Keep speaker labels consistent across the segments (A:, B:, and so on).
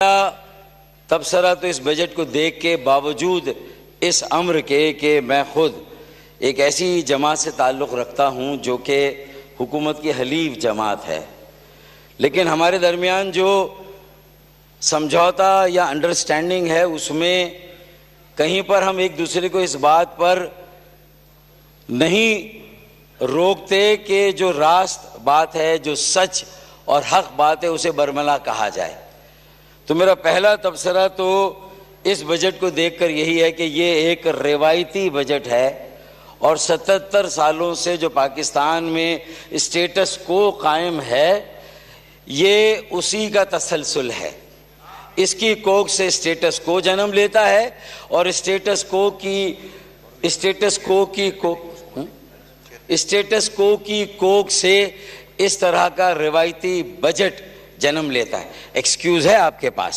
A: تبصرہ تو اس بجٹ کو دیکھ کے باوجود اس امر کے کہ میں خود ایک ایسی جماعت سے تعلق رکھتا ہوں جو کہ حکومت کی حلیف جماعت ہے، لیکن ہمارے درمیان جو سمجھوتا یا انڈرسٹینڈنگ ہے اس میں کہیں پر ہم ایک دوسرے کو اس بات پر نہیں روکتے کہ جو راست بات ہے، جو سچ اور حق بات ہے، اسے برملا کہا جائے۔ تو میرا پہلا تبصرہ تو اس بجٹ کو دیکھ کر یہی ہے کہ یہ ایک روایتی بجٹ ہے اور 77 سالوں سے جو پاکستان میں اسٹیٹس کو قائم ہے یہ اسی کا تسلسل ہے۔ اس کی کوکھ سے اسٹیٹس کو جنم لیتا ہے اور اسٹیٹس کو کی کوکھ سے اس طرح کا روایتی بجٹ جنم لیتا ہے۔ ایکسکیوز ہے آپ کے پاس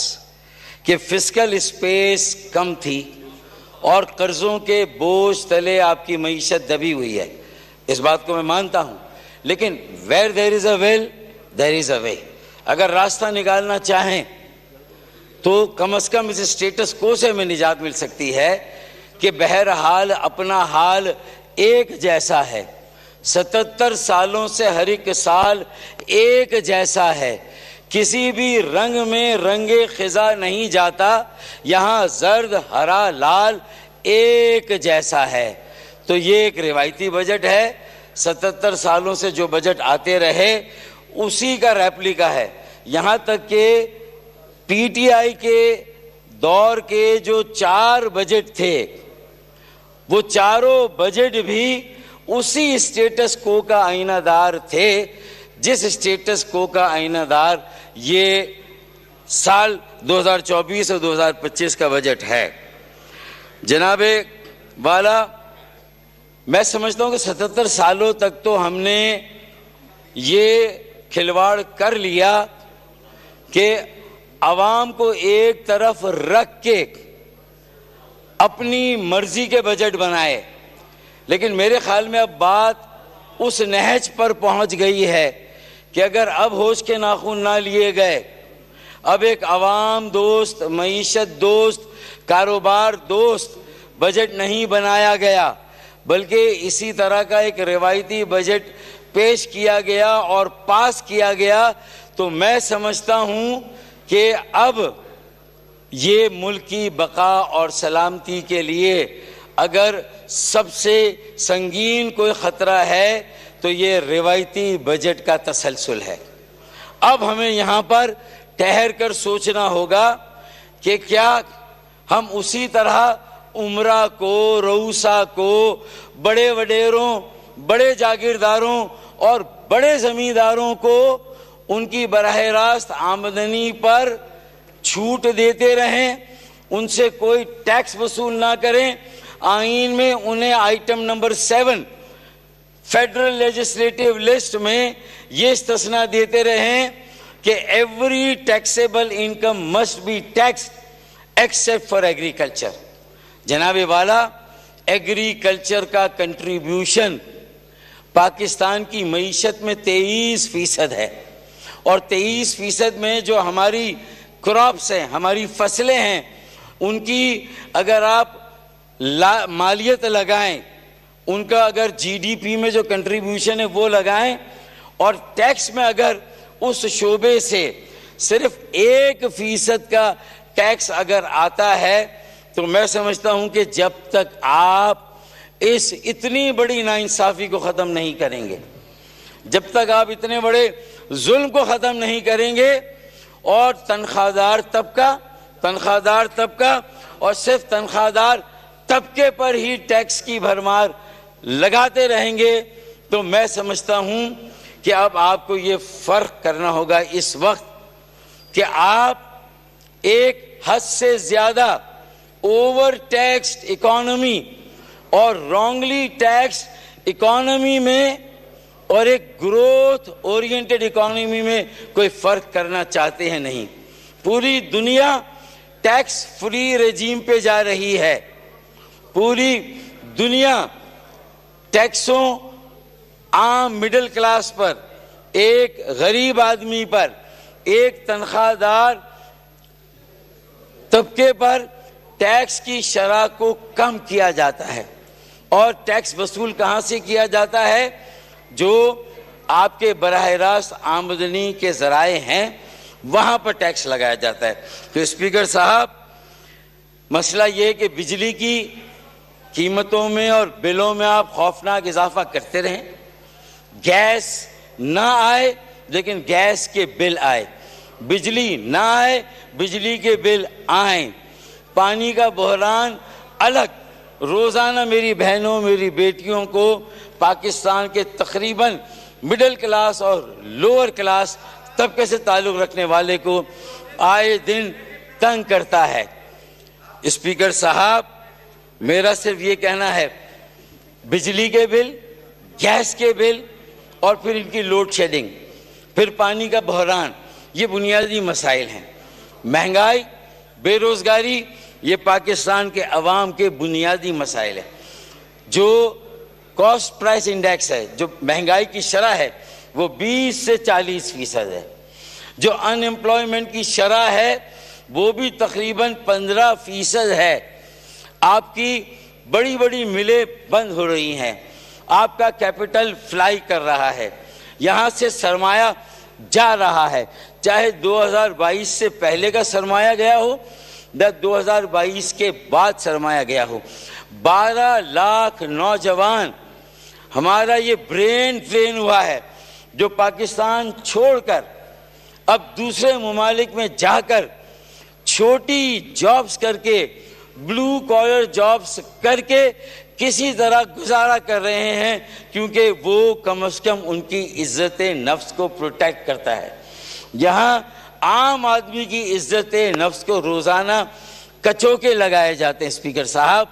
A: کہ فسکل اسپیس کم تھی اور قرضوں کے بوجھ تلے آپ کی معیشت دبی ہوئی ہے، اس بات کو میں مانتا ہوں، لیکن where there is a will there is a way۔ اگر راستہ نکالنا چاہیں تو کم از کم اس اسٹیٹس کو سے ہمیں نجات مل سکتی ہے کہ بہرحال اپنا حال ایک جیسا ہے، 77 سالوں سے ہر ایک سال ایک جیسا ہے، کسی بھی رنگ میں رنگ خزاں نہیں جاتا، یہاں زرد ہرا لال ایک جیسا ہے۔ تو یہ ایک روایتی بجٹ ہے، 77 سالوں سے جو بجٹ آتے رہے اسی کا ریپلیکا ہے۔ یہاں تک کہ پی ٹی آئی کے دور کے جو 4 بجٹ تھے وہ چاروں بجٹ بھی اسی اسٹیٹس کو کا آئینہ دار تھے جس اسٹیٹس کو کا آئینہ دار یہ سال 2024 اور 2025 کا بجٹ ہے۔ جناب والا، میں سمجھتا ہوں کہ 77 سالوں تک تو ہم نے یہ کھلواڑ کر لیا کہ عوام کو ایک طرف رکھ کے اپنی مرضی کے بجٹ بنائے، لیکن میرے خیال میں اب بات اس نہج پر پہنچ گئی ہے کہ اگر اب ہوش کے ناخن نہ لیے گئے، اب ایک عوام دوست، معیشت دوست، کاروبار دوست بجٹ نہیں بنایا گیا بلکہ اسی طرح کا ایک روایتی بجٹ پیش کیا گیا اور پاس کیا گیا، تو میں سمجھتا ہوں کہ اب یہ ملک کی بقا اور سلامتی کے لیے اگر سب سے سنگین کوئی خطرہ ہے تو یہ روایتی بجٹ کا تسلسل ہے۔ اب ہمیں یہاں پر ٹھہر کر سوچنا ہوگا کہ کیا ہم اسی طرح عمرہ کو، رؤسا کو، بڑے وڈیروں، بڑے جاگیرداروں اور بڑے زمینداروں کو ان کی براہ راست آمدنی پر چھوٹ دیتے رہیں، ان سے کوئی ٹیکس وصول نہ کریں، آئین میں انہیں item number 7 federal legislative list میں یہ استثناء دیتے رہیں کہ every taxable income must be taxed except for agriculture. جناب والا، ایگریکلچر کا کنٹریبیوشن پاکستان کی معیشت میں 23% ہے، اور 23% میں جو ہماری کراپس ہیں، ہماری فصلیں ہیں، ان کی اگر آپ مالیت لگائیں، ان کا اگر جی ڈی پی میں جو کنٹریبیوشن ہے وہ لگائیں، اور ٹیکس میں اگر اس شعبے سے صرف 1% کا ٹیکس اگر آتا ہے تو میں سمجھتا ہوں کہ جب تک آپ اس اتنی بڑی ناانصافی کو ختم نہیں کریں گے، جب تک آپ اتنے بڑے ظلم کو ختم نہیں کریں گے اور تنخواہ دار طبقہ اور صرف تنخواہ دار طبقے پر ہی ٹیکس کی بھرمار لگاتے رہیں گے، تو میں سمجھتا ہوں کہ اب آپ کو یہ فرق کرنا ہوگا اس وقت کہ آپ ایک حد سے زیادہ اوور ٹیکسڈ اکانومی اور رانگلی ٹیکسڈ اکانومی میں اور ایک گروتھ اورینٹڈ اکانومی میں کوئی فرق کرنا چاہتے ہیں نہیں۔ پوری دنیا ٹیکس فری رجیم پہ جا رہی ہے، پوری دنیا ٹیکسوں عام مڈل کلاس پر، ایک غریب آدمی پر، ایک تنخواہ دار طبقے پر ٹیکس کی شرح کو کم کیا جاتا ہے. اور ٹیکس وصول کہاں سے کیا جاتا ہے؟ جو آپ کے براہ راست آمدنی کے ذرائع ہیں وہاں پر ٹیکس لگایا جاتا ہے. تو اسپیکر صاحب، مسئلہ یہ ہے کہ بجلی کی قیمتوں میں اور بلوں میں آپ خوفناک اضافہ کرتے رہیں. گیس نہ آئے لیکن گیس کے بل آئے، بجلی نہ آئے بجلی کے بل آئیں، پانی کا بحران الگ. روزانہ میری بہنوں میری بیٹیوں کو پاکستان کے تقریباً مڈل کلاس اور لوور کلاس طبقے سے تعلق رکھنے والے کو آئے دن تنگ کرتا ہے. اسپیکر صاحب، میرا صرف یہ کہنا ہے، بجلی کے بل، گیس کے بل اور پھر ان کی لوڈ شیڈنگ، پھر پانی کا بحران، یہ بنیادی مسائل ہیں. مہنگائی، بے روزگاری، یہ پاکستان کے عوام کے بنیادی مسائل ہیں. جو کاسٹ پرائس انڈیکس ہے، جو مہنگائی کی شرح ہے، وہ 20 سے 40% ہے. جو ان امپلائمنٹ کی شرح ہے وہ بھی تقریباً 15% ہے. آپ کی بڑی بڑی ملیں بند ہو رہی ہیں، آپ کا کیپٹل فلائی کر رہا ہے، یہاں سے سرمایہ جا رہا ہے، چاہے 2022 سے پہلے کا سرمایہ گیا ہو یا 2022 کے بعد سرمایہ گیا ہو. 12 لاکھ نوجوان ہمارا یہ برین ڈرین ہوا ہے جو پاکستان چھوڑ کر اب دوسرے ممالک میں جا کر چھوٹی جابز کر کے، بلو کالر جابز کر کے کسی طرح گزارا کر رہے ہیں، کیونکہ وہ کم از کم ان کی عزت نفس کو پروٹیکٹ کرتا ہے. یہاں عام آدمی کی عزت نفس کو روزانہ کچوکے لگائے جاتے ہیں. اسپیکر صاحب،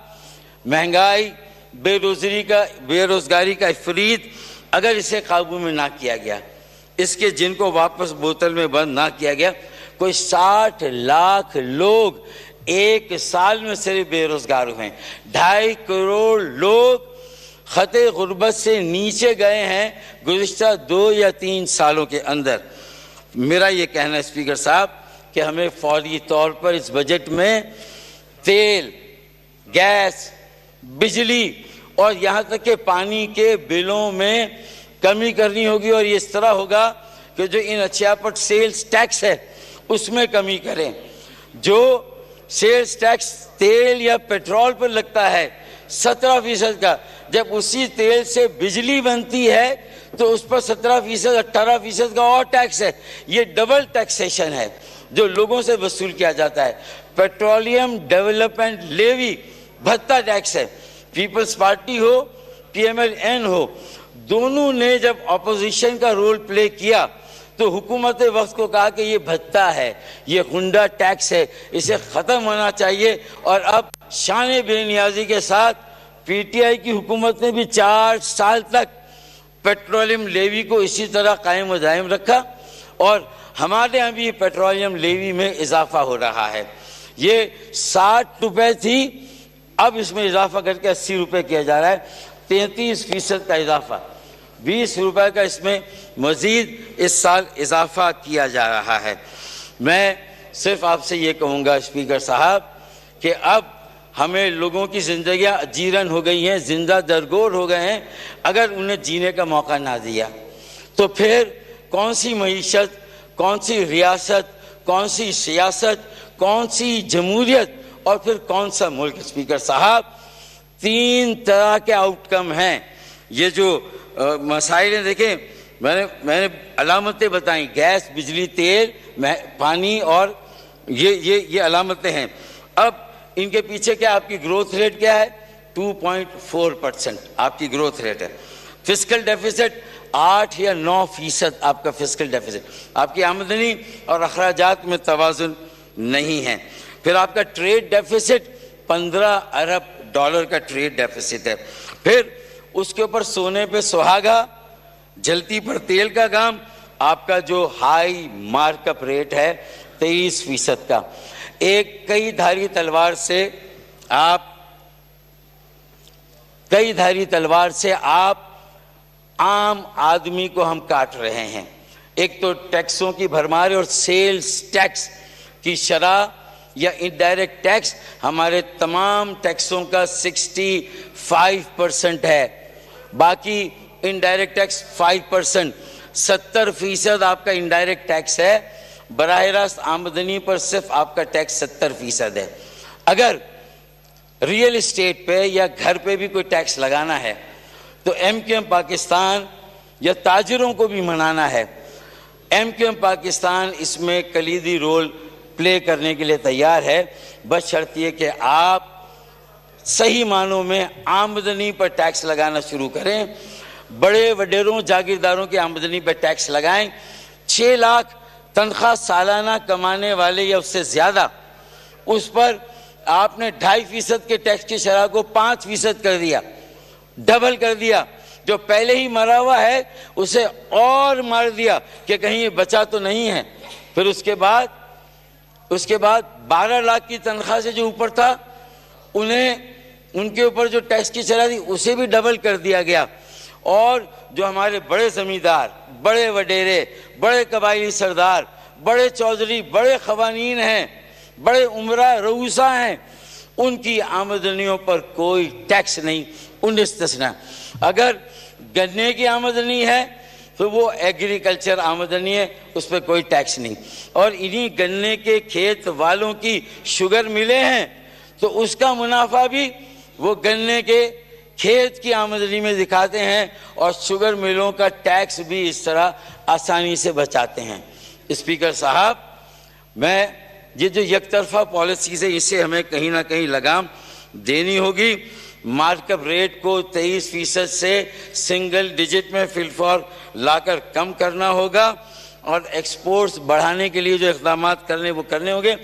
A: مہنگائی، بے روزگاری کا افریت اگر اسے قابو میں نہ کیا گیا، اس کے جن کو واپس بوتل میں بند نہ کیا گیا، کوئی 60 لاکھ لوگ ایک سال میں صرف بے روزگار ہوئے ہیں. 2.5 کروڑ لوگ خط غربت سے نیچے گئے ہیں گزشتہ 2 یا 3 سالوں کے اندر. میرا یہ کہنا ہے اسپیکر صاحب کہ ہمیں فوری طور پر اس بجٹ میں تیل، گیس، بجلی اور یہاں تک کہ پانی کے بلوں میں کمی کرنی ہوگی، اور یہ اس طرح ہوگا کہ جو ان اشیاء پر سیلز ٹیکس ہے اس میں کمی کریں. جو سیلز ٹیکس تیل یا پیٹرول پر لگتا ہے 17% کا، جب اسی تیل سے بجلی بنتی ہے تو اس پر 17%، 18% کا اور ٹیکس ہے. یہ ڈبل ٹیکسیشن ہے جو لوگوں سے وصول کیا جاتا ہے. پیٹرولیم ڈیولپمنٹ لیوی بھتہ ٹیکس ہے. پیپلز پارٹی ہو، پی ایم ایل این ہو، دونوں نے جب اپوزیشن کا رول پلے کیا تو حکومت وقت کو کہا کہ یہ بھتہ ہے، یہ غنڈہ ٹیکس ہے، اسے ختم ہونا چاہیے. اور اب شان بے نیازی کے ساتھ پی ٹی آئی کی حکومت نے بھی 4 سال تک پیٹرولیم لیوی کو اسی طرح قائم و دائم رکھا، اور ہمارے یہاں بھی پیٹرولیم لیوی میں اضافہ ہو رہا ہے. یہ 60 روپے تھی، اب اس میں اضافہ کر کے 80 روپے کیا جا رہا ہے، 33% کا اضافہ. 20 روپے کا اس میں مزید اس سال اضافہ کیا جا رہا ہے. میں صرف آپ سے یہ کہوں گا اسپیکر صاحب کہ اب ہمیں لوگوں کی زندگیاں جیرن ہو گئی ہیں، زندہ درگور ہو گئے ہیں. اگر انہیں جینے کا موقع نہ دیا تو پھر کون سی معیشت، کون سی ریاست، کون سی سیاست، کون سی جمہوریت اور پھر کون سا ملک. اسپیکر صاحب، 3 طرح کے آؤٹ کم ہیں. یہ جو مسائل ہیں، دیکھیں میں نے علامتیں بتائیں، گیس، بجلی، تیل، پانی، اور یہ علامتیں ہیں. اب ان کے پیچھے کیا آپ کی گروتھ ریٹ کیا ہے؟ 2.4% آپ کی گروتھ ریٹ ہے. فسکل ڈیفیسٹ 8 یا 9% آپ کا فسکل ڈیفیسٹ. آپ کی آمدنی اور اخراجات میں توازن نہیں ہے. پھر آپ کا ٹریڈ ڈیفیسٹ 15 ارب ڈالر کا ٹریڈ ڈیفیسٹ ہے. پھر اس کے اوپر سونے پہ سہاگا، جلتی پر تیل کا گام، آپ کا جو ہائی مارک اپ ریٹ ہے 23% کا. ایک کئی دھاری تلوار سے آپ عام آدمی کو ہم کاٹ رہے ہیں. ایک تو ٹیکسوں کی بھرمار اور سیلز ٹیکس کی شرح یا انڈائریکٹ ٹیکس ہمارے تمام ٹیکسوں کا 65% ہے، باقی انڈائریکٹ ٹیکس 5%، 70% آپ کا انڈائریکٹ ٹیکس ہے، براہ راست آمدنی پر صرف آپ کا ٹیکس 70% ہے۔ اگر ریئل اسٹیٹ پہ یا گھر پہ بھی کوئی ٹیکس لگانا ہے تو ایم کیو ایم پاکستان یا تاجروں کو بھی منانا ہے، ایم کیو ایم پاکستان اس میں کلیدی رول پلے کرنے کے لیے تیار ہے، بس شرط یہ کہ آپ صحیح معنوں میں آمدنی پر ٹیکس لگانا شروع کریں، بڑے وڈیروں جاگیرداروں کی آمدنی پر ٹیکس لگائیں۔ 6 لاکھ تنخواہ سالانہ کمانے والے یا اس سے زیادہ، اس پر آپ نے 2.5% کے ٹیکس کی شرح کو 5% کر دیا، ڈبل کر دیا۔ جو پہلے ہی مرا ہوا ہے اسے اور مار دیا کہ کہیں یہ بچا تو نہیں ہے۔ پھر اس کے بعد 12 لاکھ کی تنخواہ سے جو اوپر تھا ان کے اوپر جو ٹیکس کی شرح تھی اسے بھی ڈبل کر دیا گیا۔ اور جو ہمارے بڑے زمیندار، بڑے وڈیرے، بڑے قبائلی سردار، بڑے چودھری، بڑے قوانین ہیں، بڑے عمرہ رؤوسا ہیں، ان کی آمدنیوں پر کوئی ٹیکس نہیں، 19%۔ اگر گنے کی آمدنی ہے تو وہ ایگریکلچر آمدنی ہے، اس پہ کوئی ٹیکس نہیں۔ اور انہی گنے کے کھیت والوں کی شوگر ملیں ہیں تو اس کا منافع بھی وہ گنے کے کھیت کی آمدنی میں دکھاتے ہیں، اور شوگر ملوں کا ٹیکس بھی اس طرح آسانی سے بچاتے ہیں۔ اسپیکر صاحب، یہ جو یک طرفہ پالیسیز ہے اسے ہمیں کہیں نہ کہیں لگام دینی ہوگی۔ مارک اپ ریٹ کو 23% سے سنگل ڈیجٹ میں فی الفور لا کر کم کرنا ہوگا، اور ایکسپورٹس بڑھانے کے لیے جو اقدامات وہ کرنے ہوں گے۔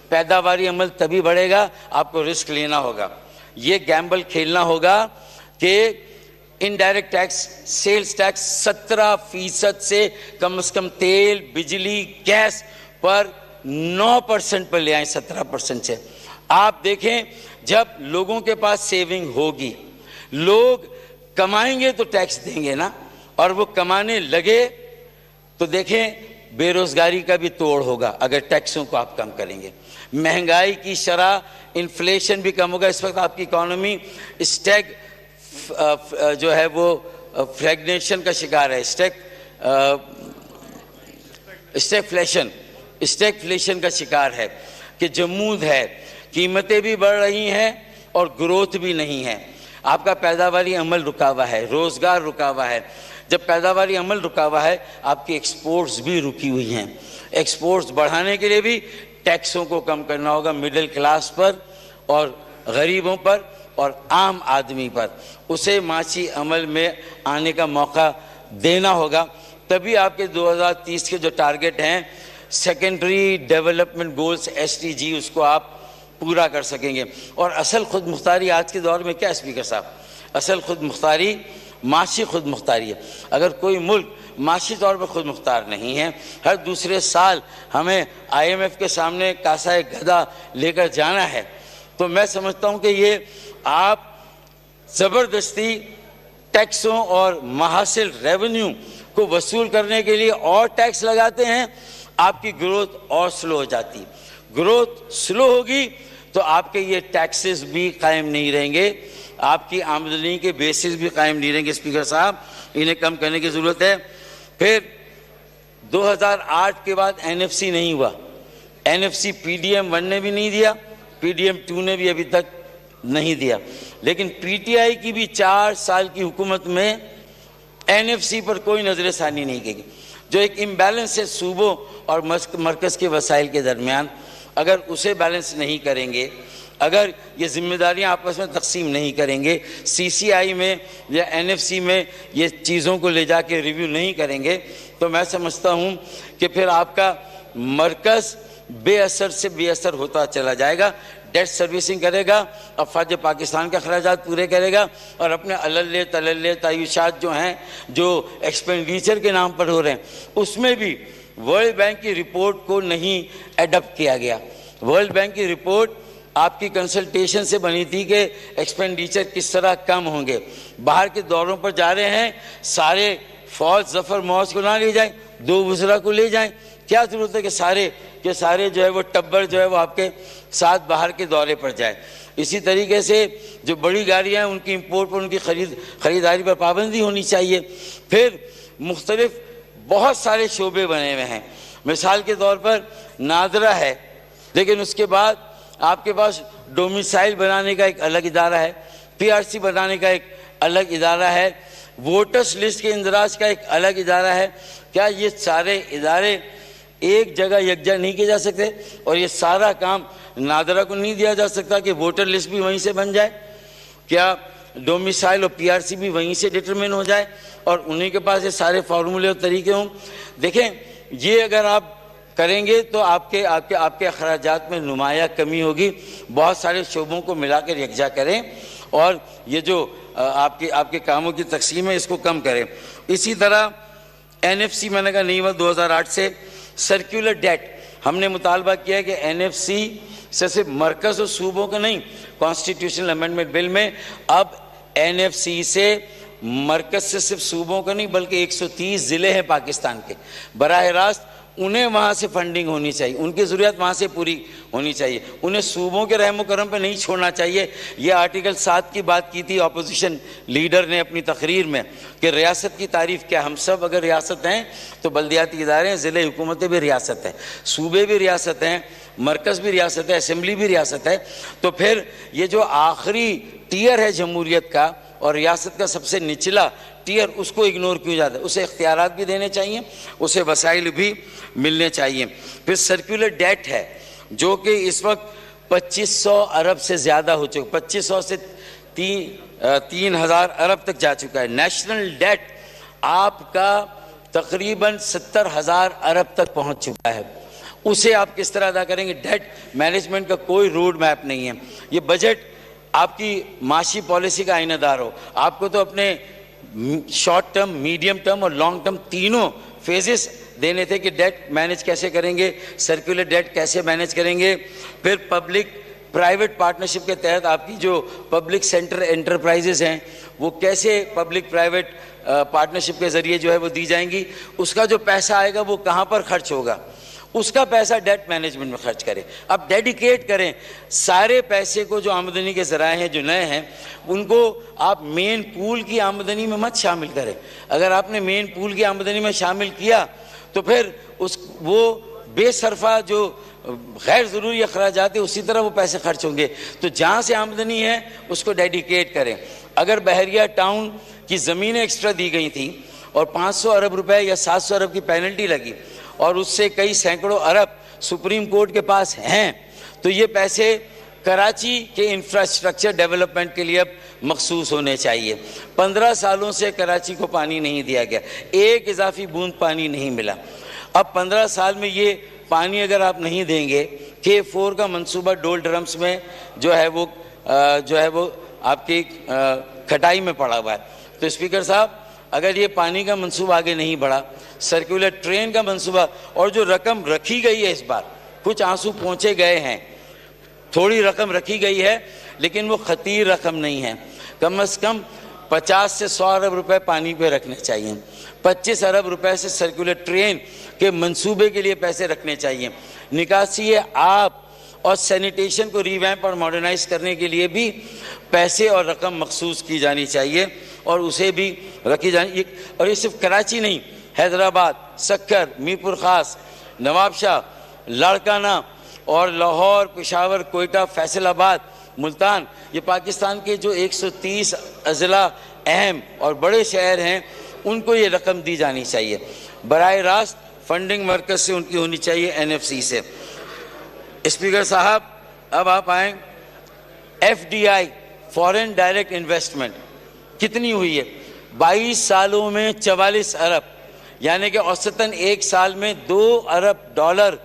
A: پیداواری عمل تبھی بڑھے گا، آپ کو رسک لینا ہوگا، یہ گیمبل کھیلنا ہوگا کہ انڈائریکٹ ٹیکس، سیلز ٹیکس 17% سے کم از کم تیل، بجلی، گیس پر 9% پر لے آئیں، 17% سے۔ آپ دیکھیں جب لوگوں کے پاس سیونگ ہوگی، لوگ کمائیں گے تو ٹیکس دیں گے نا، اور وہ کمانے لگے تو دیکھیں بے روزگاری کا بھی توڑ ہوگا اگر ٹیکسوں کو آپ کم کریں گے، مہنگائی کی شرح، انفلیشن بھی کم ہوگا۔ اس وقت آپ کی اکانومی جو ہے وہ فریگنیشن کا شکار ہے، اسٹیگفلیشن کا شکار ہے کہ جمود ہے، قیمتیں بھی بڑھ رہی ہیں اور گروتھ بھی نہیں ہے۔ آپ کا پیداواری عمل رکا ہوا ہے، روزگار رکا ہوا ہے۔ جب پیداواری عمل رکا ہوا ہے آپ کی ایکسپورٹس بھی رکی ہوئی ہیں۔ ایکسپورٹس بڑھانے کے لیے بھی ٹیکسوں کو کم کرنا ہوگا، مڈل کلاس پر اور غریبوں پر اور عام آدمی پر، اسے معاشی عمل میں آنے کا موقع دینا ہوگا، تبھی آپ کے 2030 کے جو ٹارگٹ ہیں سیکنڈری ڈیولپمنٹ گولز SDG، اس کو آپ پورا کر سکیں گے۔ اور اصل خود مختاری آج کے دور میں کیا اسپیکر صاحب؟ اصل خود مختاری معاشی خود مختاری ہے۔ اگر کوئی ملک معاشی طور پر خود مختار نہیں ہے، ہر دوسرے سال ہمیں IMF کے سامنے کاسہ گدھا لے کر جانا ہے، تو میں سمجھتا ہوں کہ یہ آپ زبردستی ٹیکسوں اور محاصل ریونیو کو وصول کرنے کے لیے اور ٹیکس لگاتے ہیں، آپ کی گروتھ اور سلو ہو جاتی۔ گروتھ سلو ہوگی تو آپ کے یہ ٹیکسز بھی قائم نہیں رہیں گے، آپ کی آمدنی کے بیسز بھی قائم نہیں رہیں گے۔ اسپیکر صاحب، انہیں کم کرنے کی ضرورت ہے۔ پھر 2008 کے بعد NFC نہیں ہوا، NFC PDM-1 نے بھی نہیں دیا، PDM-2 نے بھی ابھی تک نہیں دیا، لیکن PTI کی بھی 4 سال کی حکومت میں NFC پر کوئی نظر ثانی نہیں کی، جو ایک امبیلنس ہے صوبوں اور مرکز کے وسائل کے درمیان۔ اگر اسے بیلنس نہیں کریں گے، اگر یہ ذمہ داریاں آپس میں تقسیم نہیں کریں گے، CCI میں یا NFC میں یہ چیزوں کو لے جا کے ریویو نہیں کریں گے، تو میں سمجھتا ہوں کہ پھر آپ کا مرکز بے اثر سے بے اثر ہوتا چلا جائے گا، ڈیٹ سروسنگ کرے گا، افواج پاکستان کے اخراجات پورے کرے گا، اور اپنے عللے تللے تعیشات جو ہیں جو ایکسپینڈیچر کے نام پر ہو رہے ہیں اس میں بھی ورلڈ بینک کی رپورٹ کو نہیں ایڈپٹ کیا گیا۔ ورلڈ بینک کی رپورٹ آپ کی کنسلٹیشن سے بنی تھی کہ ایکسپینڈیچر کس طرح کم ہوں گے۔ باہر کے دوروں پر جا رہے ہیں، سارے فوج ظفر موج کو نہ لے جائیں، 2 وزراء کو لے جائیں، کیا ضرورت ہے کہ سارے جو ہے وہ ٹبر جو ہے وہ آپ کے ساتھ باہر کے دورے پر جائے؟ اسی طریقے سے جو بڑی گاڑیاں ہیں ان کی امپورٹ پر، ان کی خریداری پر پابندی ہونی چاہیے۔ پھر مختلف بہت سارے شعبے بنے ہوئے ہیں، مثال کے طور پر نادرا ہے، لیکن اس کے بعد آپ کے پاس ڈومیسائل بنانے کا ایک الگ ادارہ ہے، پی آر سی بنانے کا ایک الگ ادارہ ہے، ووٹرز لسٹ کے اندراج کا ایک الگ ادارہ ہے۔ کیا یہ سارے ادارے ایک جگہ یکجا نہیں کیے جا سکتے؟ اور یہ سارا کام نادرا کو نہیں دیا جا سکتا کہ ووٹر لسٹ بھی وہیں سے بن جائے؟ کیا ڈومیسائل اور پی آر سی بھی وہیں سے ڈٹرمن ہو جائے اور انہیں کے پاس یہ سارے فارمولے اور طریقے ہوں؟ دیکھیں، یہ اگر آپ کریں گے تو آپ کے اخراجات میں نمایاں کمی ہوگی۔ بہت سارے شعبوں کو ملا کر یکجا کریں اور یہ جو آپ کے کاموں کی تقسیم ہے اس کو کم کریں۔ اسی طرح این ایف سی میں نے کہا نہیں ہوا 2008 سے۔ سرکولر ڈیٹ ہم نے مطالبہ کیا ہے کہ این ایف سی سے صرف مرکز اور صوبوں کا نہیں، کانسٹیٹیوشنل امینڈمنٹ بل میں اب این ایف سی سے مرکز سے صرف صوبوں کا نہیں بلکہ 130 ضلع ہیں پاکستان کے، براہ راست انہیں وہاں سے فنڈنگ ہونی چاہیے، ان کی ضروریات وہاں سے پوری ہونی چاہیے، انہیں صوبوں کے رحم و کرم پہ نہیں چھوڑنا چاہیے۔ یہ آرٹیکل 7 کی بات کی تھی اپوزیشن لیڈر نے اپنی تقریر میں کہ ریاست کی تعریف کیا، ہم سب اگر ریاست ہیں تو بلدیاتی ادارے ہیں، ضلع حکومتیں بھی ریاست ہیں، صوبے بھی ریاست ہیں، مرکز بھی ریاست ہے، اسمبلی بھی ریاست ہے۔ تو پھر یہ جو آخری ٹیئر ہے جمہوریت کا اور ریاست کا سب سے نچلا ٹیئر، اس کو اگنور کیوں جاتا ہے؟ اسے اختیارات بھی دینے چاہیے، اسے وسائل بھی ملنے چاہیے۔ پھر سرکولر ڈیٹ ہے جو کہ اس وقت 2500 ارب سے زیادہ ہو چکا، 2500 سے 3000 ارب تک جا چکا ہے۔ نیشنل ڈیٹ آپ کا تقریباً 70,000 ارب تک پہنچ چکا ہے۔ اسے آپ کس طرح ادا کریں گے؟ ڈیٹ مینجمنٹ کا کوئی روڈ میپ نہیں ہے۔ یہ بجٹ آپ کی معاشی پالیسی کا آئینہ دار ہو۔ آپ کو تو اپنے شارٹ ٹرم، میڈیم ٹرم اور لانگ ٹرم تینوں فیزز دینے تھے کہ ڈیٹ مینج کیسے کریں گے، سرکولر ڈیٹ کیسے مینج کریں گے۔ پھر پبلک پرائیویٹ پارٹنرشپ کے تحت آپ کی جو پبلک سیکٹر انٹرپرائزز ہیں وہ کیسے پبلک پرائیویٹ پارٹنرشپ کے ذریعے جو ہے وہ دی جائیں گی، اس کا جو پیسہ آئے گا وہ کہاں پر خرچ ہوگا، اس کا پیسہ ڈیٹ مینجمنٹ میں خرچ کریں۔ اب ڈیڈیکیٹ کریں سارے پیسے کو، جو آمدنی کے ذرائع ہیں جو نئے ہیں ان کو آپ مین پول کی آمدنی میں مت شامل کریں۔ اگر آپ نے مین پول کی آمدنی میں شامل کیا تو پھر وہ بے صرفہ جو غیر ضروری اخراجات ہیں اسی طرح وہ پیسے خرچ ہوں گے۔ تو جہاں سے آمدنی ہے اس کو ڈیڈیکیٹ کریں۔ اگر بحریہ ٹاؤن کی زمینیں ایکسٹرا دی گئی تھیں اور 500 ارب روپے یا 700 ارب کی پینلٹی لگی اور اس سے کئی سینکڑوں ارب سپریم کورٹ کے پاس ہیں، تو یہ پیسے کراچی کے انفراسٹرکچر ڈیولپمنٹ کے لیے اب مخصوص ہونے چاہیے۔ 15 سالوں سے کراچی کو پانی نہیں دیا گیا، ایک اضافی بوند پانی نہیں ملا۔ اب 15 سال میں یہ پانی اگر آپ نہیں دیں گے، K4 کا منصوبہ ڈول ڈرمز میں جو ہے وہ آپ کی کھٹائی میں پڑا ہوا ہے۔ تو اسپیکر صاحب، اگر یہ پانی کا منصوبہ آگے نہیں بڑھا، سرکولر ٹرین کا منصوبہ، اور جو رقم رکھی گئی ہے اس بار، کچھ آنسو پہنچے گئے ہیں، تھوڑی رقم رکھی گئی ہے لیکن وہ خطیر رقم نہیں ہے، کم از کم 50 سے 100 ارب روپے پانی پہ رکھنے چاہیے، 25 ارب روپے سے سرکولر ٹرین کے منصوبے کے لیے پیسے رکھنے چاہیے، نکاسی آب اور سینیٹیشن کو ریویمپ اور ماڈرنائز کرنے کے لیے بھی پیسے اور رقم مخصوص کی جانی چاہیے اور اسے بھی رکھی جانی۔ اور یہ صرف کراچی نہیں، حیدرآباد، سکر، میرپور خاص، نواب شاہ، لاڑکانہ اور لاہور، پشاور، کوئٹہ، فیصل آباد، ملتان، یہ پاکستان کے جو 130 اضلاع اہم اور بڑے شہر ہیں ان کو یہ رقم دی جانی چاہیے۔ براہ راست فنڈنگ مرکز سے ان کی ہونی چاہیے، این ایف سی سے۔ اسپیکر صاحب، اب آپ آئیں، F D I foreign direct investment کتنی ہوئی ہے؟ 22 سالوں میں 44 ارب، یعنی کہ اوسطاً ایک سال میں 2 ارب ڈالر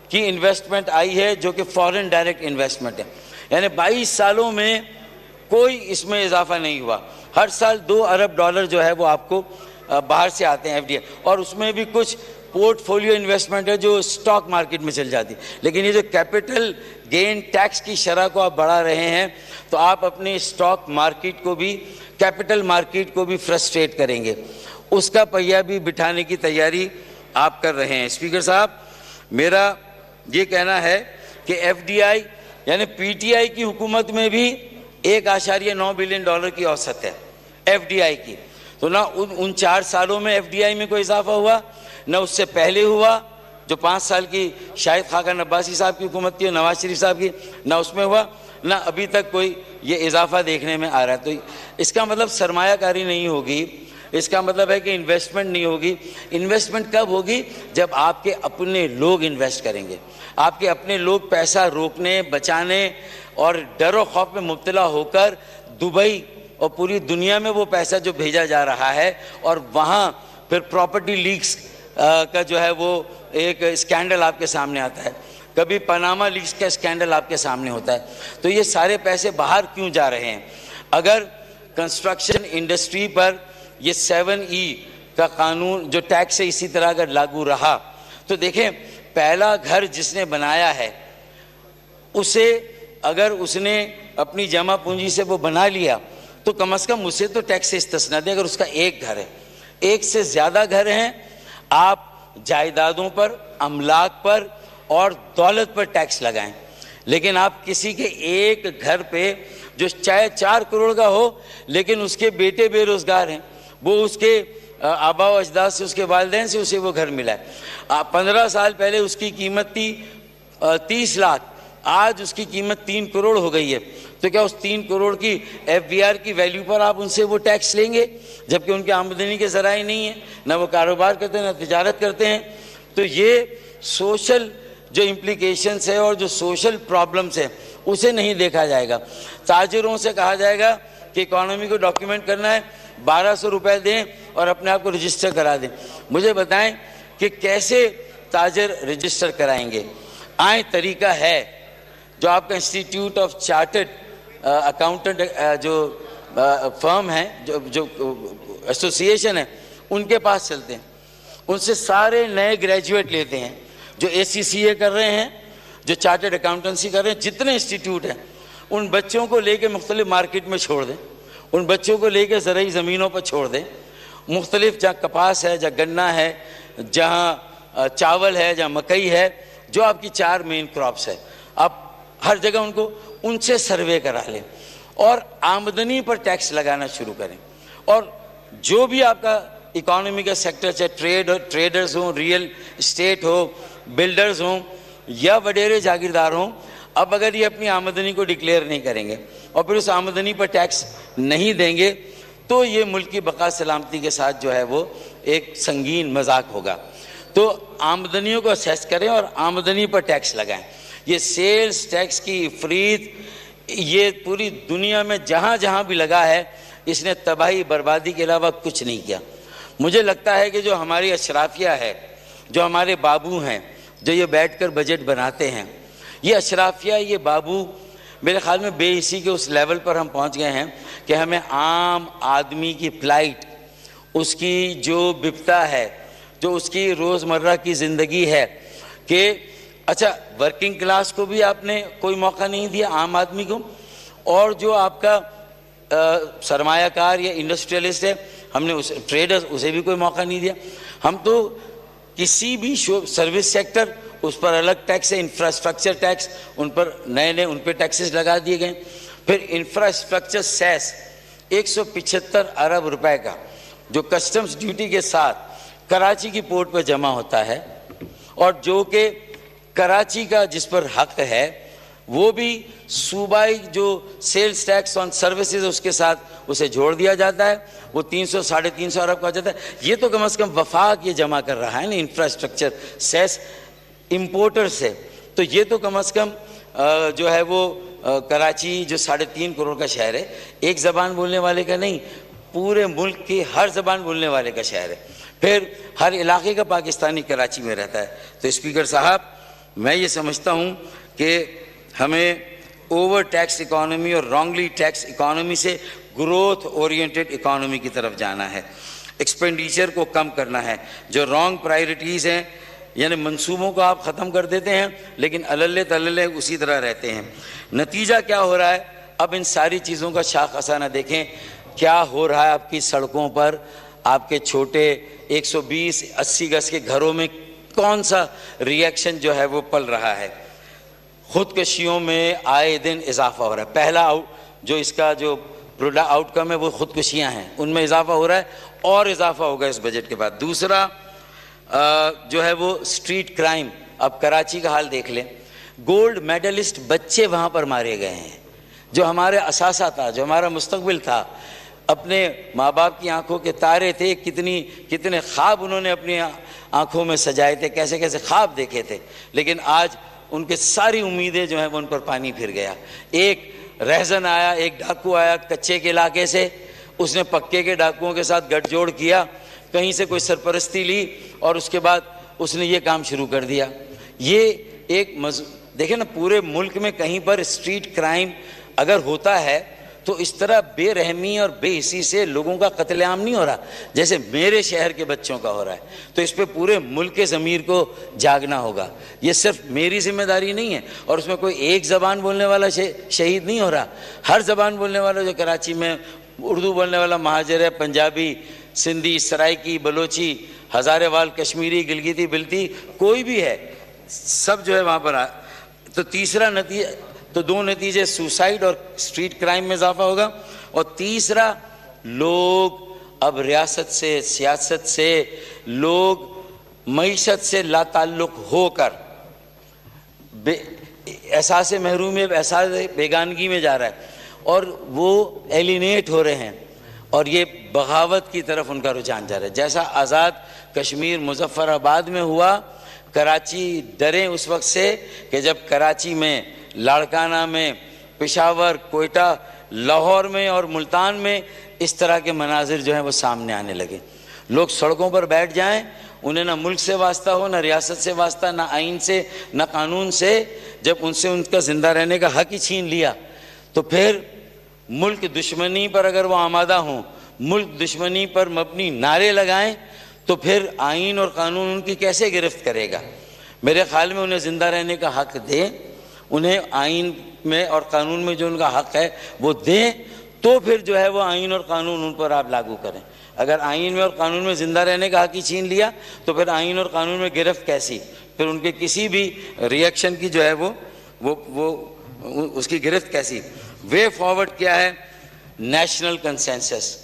A: کی انویسٹمنٹ آئی ہے جو کہ فورن ڈائریکٹ انویسٹمنٹ ہے، یعنی 22 سالوں میں کوئی اس میں اضافہ نہیں ہوا۔ ہر سال 2 ارب ڈالر جو ہے وہ آپ کو باہر سے آتے ہیں ایف ڈی آئی، اور اس میں بھی کچھ پورٹ فولیو انویسٹمنٹ ہے جو سٹاک مارکیٹ میں چل جاتی ہے۔ لیکن یہ جو کیپٹل گین ٹیکس کی شرح کو آپ بڑھا رہے ہیں تو آپ اپنی سٹاک مارکیٹ کو بھی، کیپٹل مارکیٹ کو بھی فرسٹریٹ کریں گے، اس کا پہیہ بھی بٹھانے کی تیاری آپ کر رہے ہیں۔ اسپیکر صاحب، میرا یہ کہنا ہے کہ ایف ڈی آئی یعنی پی ٹی آئی کی حکومت میں بھی 1.9 بلین ڈالر کی اوسط ہے ایف ڈی آئی کی، تو نہ ان 4 سالوں میں ایف ڈی آئی میں کوئی اضافہ ہوا، نہ اس سے پہلے ہوا جو 5 سال کی شاہد خاقان عباسی صاحب کی حکومت کی، نواز شریف صاحب کی، نہ اس میں ہوا، نہ ابھی تک کوئی یہ اضافہ دیکھنے میں آ رہا ہے۔ تو اس کا مطلب سرمایہ کاری نہیں ہوگی، اس کا مطلب ہے کہ انویسٹمنٹ نہیں ہوگی۔ انویسٹمنٹ کب ہوگی؟ جب آپ کے اپنے لوگ انویسٹ کریں گے، آپ کے اپنے لوگ پیسہ روکنے، بچانے اور ڈر و خوف میں مبتلا ہو کر دبئی اور پوری دنیا میں وہ پیسہ جو بھیجا جا رہا ہے، اور وہاں پھر پراپرٹی لیکس کا جو ہے وہ ایک اسکینڈل آپ کے سامنے آتا ہے، کبھی پاناما لیکس کا اسکینڈل آپ کے سامنے ہوتا ہے، تو یہ سارے پیسے باہر کیوں جا رہے ہیں؟ اگر کنسٹرکشن انڈسٹری پر یہ 7E کا قانون جو ٹیکس ہے اسی طرح اگر لاگو رہا تو دیکھیں، پہلا گھر جس نے بنایا ہے اسے اگر اس نے اپنی جمع پونجی سے وہ بنا لیا تو کم از کم اسے تو ٹیکس سے استثنا دیں۔ اگر اس کا ایک گھر ہے، ایک سے زیادہ گھر ہیں، آپ جائیدادوں پر، املاک پر اور دولت پر ٹیکس لگائیں، لیکن آپ کسی کے ایک گھر پہ جو چاہے 4 کروڑ کا ہو لیکن اس کے بیٹے بے روزگار ہیں، وہ اس کے آبا و اجداد سے، اس کے والدین سے اسے وہ گھر ملا ہے، 15 سال پہلے اس کی قیمت تھی 30 لاکھ، آج اس کی قیمت 3 کروڑ ہو گئی ہے، تو کیا اس 3 کروڑ کی ایف بی آر کی ویلیو پر آپ ان سے وہ ٹیکس لیں گے جبکہ ان کے آمدنی کے ذرائع نہیں ہیں، نہ وہ کاروبار کرتے ہیں نہ تجارت کرتے ہیں؟ تو یہ سوشل جو امپلیکیشنز ہے اور جو سوشل پرابلمز ہیں اسے نہیں دیکھا جائے گا۔ تاجروں سے کہا جائے گا کہ اکانومی کو ڈاکیومنٹ کرنا ہے، 1200 روپے دیں اور اپنے آپ کو رجسٹر کرا دیں۔ مجھے بتائیں کہ کیسے تاجر رجسٹر کرائیں گے؟ طریقہ ہے جو آپ کا انسٹیٹیوٹ آف چارٹرڈ اکاؤنٹنٹ جو فرم ہے، جو ایسوسیشن ہے، ان کے پاس چلتے ہیں، ان سے سارے نئے گریجویٹ لیتے ہیں جو ACCA کر رہے ہیں، جو چارٹرڈ اکاؤنٹنسی کر رہے ہیں، جتنے انسٹیٹیوٹ ہیں، ان بچوں کو لے کے مختلف مارکیٹ میں چھوڑ دیں، ان بچوں کو لے کے زرعی زمینوں پر چھوڑ دیں، مختلف جہاں کپاس ہے، جہاں گنا ہے، جہاں چاول ہے، جہاں مکئی ہے، جو آپ کی 4 مین کراپس ہے، آپ ہر جگہ ان سے سروے کرا لیں اور آمدنی پر ٹیکس لگانا شروع کریں، اور جو بھی آپ کا اکانومی کا سیکٹر، چاہے ٹریڈرز ہوں، ریئل اسٹیٹ ہو، بلڈرز ہوں یا وڈیرے جاگیردار ہوں، اب اگر یہ اپنی آمدنی کو ڈکلیئر نہیں کریں گے اور پھر اس آمدنی پر ٹیکس نہیں دیں گے تو یہ ملک کی بقا سلامتی کے ساتھ جو ہے وہ ایک سنگین مذاق ہوگا۔ تو آمدنیوں کو اسیس کریں اور آمدنی پر ٹیکس لگائیں۔ یہ سیلز ٹیکس کی افریط یہ پوری دنیا میں جہاں جہاں بھی لگا ہے، اس نے تباہی بربادی کے علاوہ کچھ نہیں کیا۔ مجھے لگتا ہے کہ جو ہماری اشرافیہ ہے، جو ہمارے بابو ہیں، جو یہ بیٹھ کر بجٹ بناتے ہیں، یہ اشرافیہ، یہ بابو میرے خیال میں بے حسی کے اس لیول پر ہم پہنچ گئے ہیں کہ ہمیں عام آدمی کی فلائٹ، اس کی جو بپتا ہے، جو اس کی روزمرہ کی زندگی ہے، کہ اچھا ورکنگ کلاس کو بھی آپ نے کوئی موقع نہیں دیا، عام آدمی کو، اور جو آپ کا سرمایہ کار یا انڈسٹریلسٹ ہے، ہم نے ٹریڈر، اسے بھی کوئی موقع نہیں دیا۔ ہم تو کسی بھی سروس سیکٹر، اس پر الگ ٹیکس ہے، انفراسٹرکچر ٹیکس، ان پر نئے ان پہ ٹیکسز لگا دیے گئے۔ پھر انفراسٹرکچر سیس 175 ارب روپے کا جو کسٹمز ڈیوٹی کے ساتھ کراچی کی پورٹ پہ جمع ہوتا ہے، اور جو کہ کراچی کا جس پر حق ہے، وہ بھی صوبائی جو سیلز ٹیکس آن سروسز اس کے ساتھ اسے جوڑ دیا جاتا ہے، وہ 300 ساڑھے 300 ارب کا ہو جاتا ہے۔ یہ تو کم از کم وفاق یہ جمع کر رہا ہے نا انفراسٹرکچر سیس امپورٹر سے، تو یہ تو کم از کم جو ہے وہ کراچی جو 3.5 کروڑ کا شہر ہے، ایک زبان بولنے والے کا نہیں، پورے ملک کی ہر زبان بولنے والے کا شہر ہے۔ پھر ہر علاقے کا پاکستانی کراچی میں رہتا ہے۔ تو اسپیکر صاحب، میں یہ سمجھتا ہوں کہ ہمیں اوور ٹیکس اکانومی اور رانگلی ٹیکس اکانومی سے گروتھ اورینٹڈ اکانومی کی طرف جانا ہے، ایکسپینڈیچر کو کم کرنا ہے۔ جو رانگ پرائرٹیز ہیں، یعنی منصوبوں کو آپ ختم کر دیتے ہیں لیکن عللے تللے اسی طرح رہتے ہیں۔ نتیجہ کیا ہو رہا ہے؟ اب ان ساری چیزوں کا شاخسانہ دیکھیں، کیا ہو رہا ہے آپ کی سڑکوں پر، آپ کے چھوٹے 120-80 گز کے گھروں میں کون سا ریئیکشن جو ہے وہ پل رہا ہے. خودکشیوں میں آئے دن اضافہ ہو رہا ہے. پہلا جو اس کا جو آؤٹ کم ہے وہ خودکشیاں ہیں, ان میں اضافہ ہو رہا ہے اور اضافہ ہوگا اس بجٹ کے بعد. دوسرا جو ہے وہ اسٹریٹ کرائم. اب کراچی کا حال دیکھ لیں, گولڈ میڈلسٹ بچے وہاں پر مارے گئے ہیں, جو ہمارے اثاثہ تھا, جو ہمارا مستقبل تھا, اپنے ماں باپ کی آنکھوں کے تارے تھے, کتنے خواب انہوں نے اپنی آنکھوں میں سجائے تھے, کیسے کیسے خواب دیکھے تھے, لیکن آج ان کے ساری امیدیں جو ہیں وہ ان پر پانی پھر گیا. ایک رہزن آیا, ایک ڈاکو آیا کچے کے علاقے سے, اس نے پکے کے ڈاکوؤں کے ساتھ گٹھ جوڑ کیا, کہیں سے کوئی سرپرستی لی اور اس کے بعد اس نے یہ کام شروع کر دیا. یہ ایک دیکھیں نا, پورے ملک میں کہیں پر اسٹریٹ کرائم اگر ہوتا ہے تو اس طرح بے رحمی اور بے حسی سے لوگوں کا قتل عام نہیں ہو رہا جیسے میرے شہر کے بچوں کا ہو رہا ہے. تو اس پہ پورے ملک کے ضمیر کو جاگنا ہوگا. یہ صرف میری ذمہ داری نہیں ہے, اور اس میں کوئی ایک زبان بولنے والا شہید نہیں ہو رہا. ہر زبان بولنے والا جو کراچی میں اردو بولنے والا مہاجر ہے, پنجابی, سندھی, سرائکی, بلوچی, ہزارے وال, کشمیری, گلگیتی, بلتی, کوئی بھی ہے, سب جو ہے وہاں پر تو تیسرا نتیجہ, تو دو نتیجے, سوسائڈ اور اسٹریٹ کرائم میں اضافہ ہوگا, اور تیسرا لوگ اب ریاست سے, سیاست سے, لوگ معیشت سے لا تعلق ہو کر احساس محرومیت, احساس بیگانگی میں جا رہا ہے, اور وہ ایلینیٹ ہو رہے ہیں, اور یہ بغاوت کی طرف ان کا رجحان جا رہا ہے. جیسا آزاد کشمیر مظفر آباد میں ہوا, کراچی ڈرے اس وقت سے کہ جب کراچی میں, لاڑکانہ میں, پشاور, کوئٹہ, لاہور میں اور ملتان میں اس طرح کے مناظر جو ہیں وہ سامنے آنے لگے. لوگ سڑکوں پر بیٹھ جائیں, انہیں نہ ملک سے واسطہ ہو, نہ ریاست سے واسطہ, نہ آئین سے, نہ قانون سے. جب ان سے ان کا زندہ رہنے کا حق ہی چھین لیا تو پھر ملک دشمنی پر اگر وہ آمادہ ہوں, ملک دشمنی پر مبنی نعرے لگائیں, تو پھر آئین اور قانون ان کی کیسے گرفت کرے گا؟ میرے خیال میں انہیں زندہ رہنے کا حق دیں, انہیں آئین میں اور قانون میں جو ان کا حق ہے وہ دیں, تو پھر جو ہے وہ آئین اور قانون ان پر آپ لاگو کریں. اگر آئین میں اور قانون میں زندہ رہنے کا حق ہی چھین لیا تو پھر آئین اور قانون میں گرفت کیسی؟ پھر ان کے کسی بھی ریئیکشن کی جو ہے وہ اس کی گرفت کیسی؟ وے فارورڈ کیا ہے؟ National consensus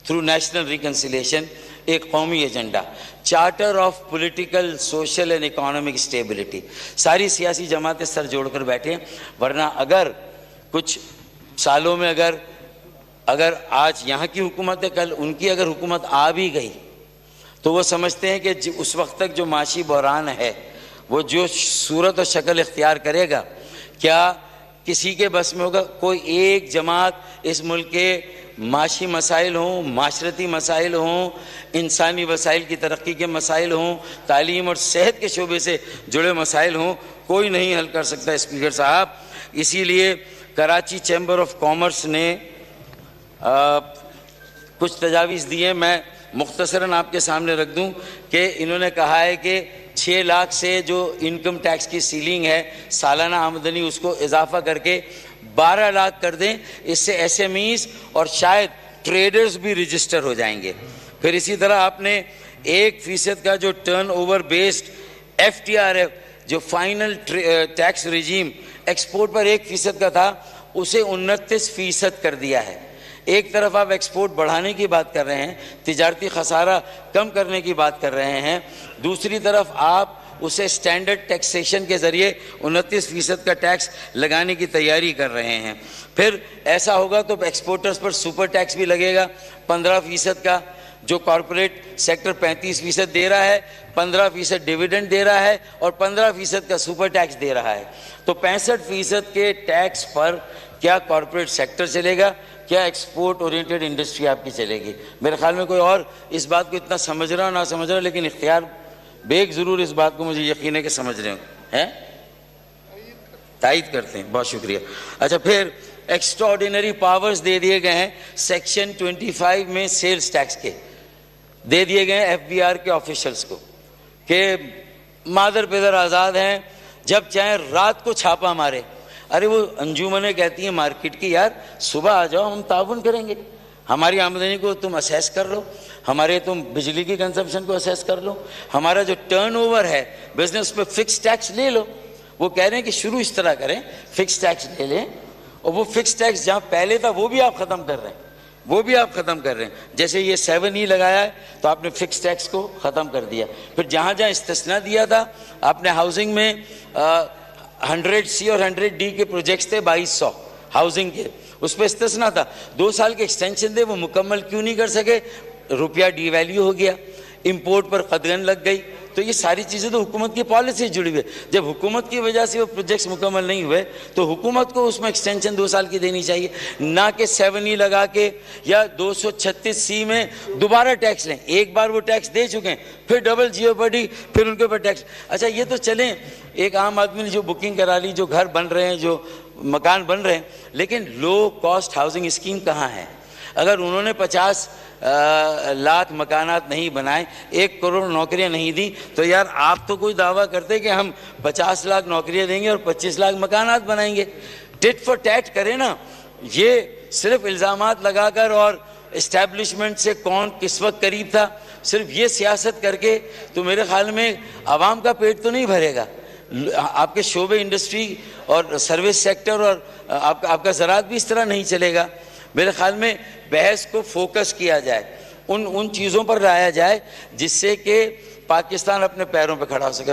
A: through national reconciliation, ایک قومی agenda, charter of political, social and economic stability. ساری سیاسی جماعتیں سر جوڑ کر بیٹھیں, ورنہ اگر کچھ سالوں میں اگر آج یہاں کی حکومت ہے, کل ان کی اگر حکومت آ بھی گئی تو وہ سمجھتے ہیں کہ اس وقت تک جو معاشی بحران ہے وہ جو صورت و شکل اختیار کرے گا, کیا کسی کے بس میں ہوگا؟ کوئی ایک جماعت اس ملک کے معاشی مسائل ہوں, معاشرتی مسائل ہوں, انسانی وسائل کی ترقی کے مسائل ہوں, تعلیم اور صحت کے شعبے سے جڑے مسائل ہوں, کوئی نہیں حل کر سکتا اسپیکر صاحب. اسی لیے کراچی چیمبر آف کامرس نے کچھ تجاویز دی ہیں, میں مختصراً آپ کے سامنے رکھ دوں کہ انہوں نے کہا ہے کہ 6 لاکھ سے جو انکم ٹیکس کی سیلنگ ہے سالانہ آمدنی, اس کو اضافہ کر کے 12 لاکھ کر دیں. اس سے ایس ایم ایز اور شاید ٹریڈرز بھی رجسٹر ہو جائیں گے. پھر اسی طرح آپ نے 1% کا جو turnover based F T R F, جو فائنل ٹیکس ریجیم ایکسپورٹ پر 1% کا تھا, اسے 29% کر دیا ہے. ایک طرف آپ ایکسپورٹ بڑھانے کی بات کر رہے ہیں, تجارتی خسارہ کم کرنے کی بات کر رہے ہیں, دوسری طرف آپ اسے سٹینڈرڈ ٹیکسیشن کے ذریعے 29% کا ٹیکس لگانے کی تیاری کر رہے ہیں. پھر ایسا ہوگا تو ایکسپورٹرز پر سپر ٹیکس بھی لگے گا 15% کا, جو کارپوریٹ سیکٹر 35% دے رہا ہے, 15% ڈیویڈنڈ دے رہا ہے, اور 15% کا سپر ٹیکس دے رہا ہے. تو 65% کے ٹیکس پر کیا کارپوریٹ سیکٹر چلے گا, کیا ایکسپورٹ اورینٹڈ انڈسٹری آپ کی چلے گی؟ میرے خیال میں کوئی اور اس بات کو اتنا سمجھ رہا ہو نہ سمجھ رہا ہو, لیکن اختیار بیگ ضرور اس بات کو مجھے یقین ہے کہ سمجھ رہے ہیں, تائید کرتے ہیں. بہت شکریہ. اچھا, پھر ایکسٹرا آرڈینری پاورز دے دیے گئے ہیں سیکشن 25 میں سیلز ٹیکس کے, دے دیے گئے ہیں ایف بی آر کے آفیشلز کو کہ مادر پیدر آزاد ہیں, جب چاہیں رات کو چھاپا مارے. ارے وہ انجمنیں کہتی ہیں مارکیٹ کی, یار صبح آ جاؤ, ہم تعاون کریں گے, ہماری آمدنی کو تم اسیس کر لو, ہمارے تم بجلی کی کنزمپشن کو اسیس کر لو, ہمارا جو ٹرن اوور ہے بزنس پہ فکس ٹیکس لے لو. وہ کہہ رہے ہیں کہ شروع اس طرح کریں, فکس ٹیکس لے لیں, اور وہ فکس ٹیکس جہاں پہلے تھا وہ بھی آپ ختم کر رہے ہیں, وہ بھی آپ ختم کر رہے ہیں. جیسے یہ 7E لگایا ہے تو آپ نے فکس ٹیکس کو ختم کر دیا. پھر جہاں جہاں استثناء دیا تھا آپ نے ہاؤسنگ میں 100C اور 100D کے پروجیکٹس تھے 2200 ہاؤسنگ کے, اس پہ استثناء تھا. 2 سال کے ایکسٹینشن دے, وہ مکمل کیوں نہیں کر سکے؟ روپیہ ڈی ویلیو ہو گیا, امپورٹ پر قدغن لگ گئی. تو یہ ساری چیزیں تو حکومت کی پالیسی جڑی ہوئی ہے. جب حکومت کی وجہ سے وہ پروجیکٹس مکمل نہیں ہوئے تو حکومت کو اس میں ایکسٹینشن 2 سال کی دینی چاہیے, نہ کہ 7E لگا کے یا 236C میں دوبارہ ٹیکس لیں. ایک بار وہ ٹیکس دے چکے ہیں, پھر ڈبل جیوپرڈی, پھر ان کے اوپر ٹیکس. اچھا یہ تو چلیں, ایک عام آدمی نے جو بکنگ کرا لی, جو گھر بن رہے ہیں, جو مکان بن رہے ہیں, لیکن لو کاسٹ ہاؤسنگ اسکیم کہاں ہے؟ اگر انہوں نے 50 لاکھ مکانات نہیں بنائے, 1 کروڑ نوکریاں نہیں دی, تو یار آپ تو کوئی دعویٰ کرتے کہ ہم 50 لاکھ نوکریاں دیں گے اور 25 لاکھ مکانات بنائیں گے. ٹٹ فار ٹیٹ کریں نا. یہ صرف الزامات لگا کر اور اسٹیبلشمنٹ سے کون کس وقت قریب تھا, صرف یہ سیاست کر کے تو میرے خیال میں عوام کا پیٹ تو نہیں بھرے گا. آپ کے شعبے انڈسٹری اور سروس سیکٹر اور آپ کا زراعت بھی اس طرح نہیں چلے گا. میرے خیال میں بحث کو فوکس کیا جائے, ان چیزوں پر لایا جائے جس سے کہ پاکستان اپنے پیروں پہ کھڑا ہو سکے.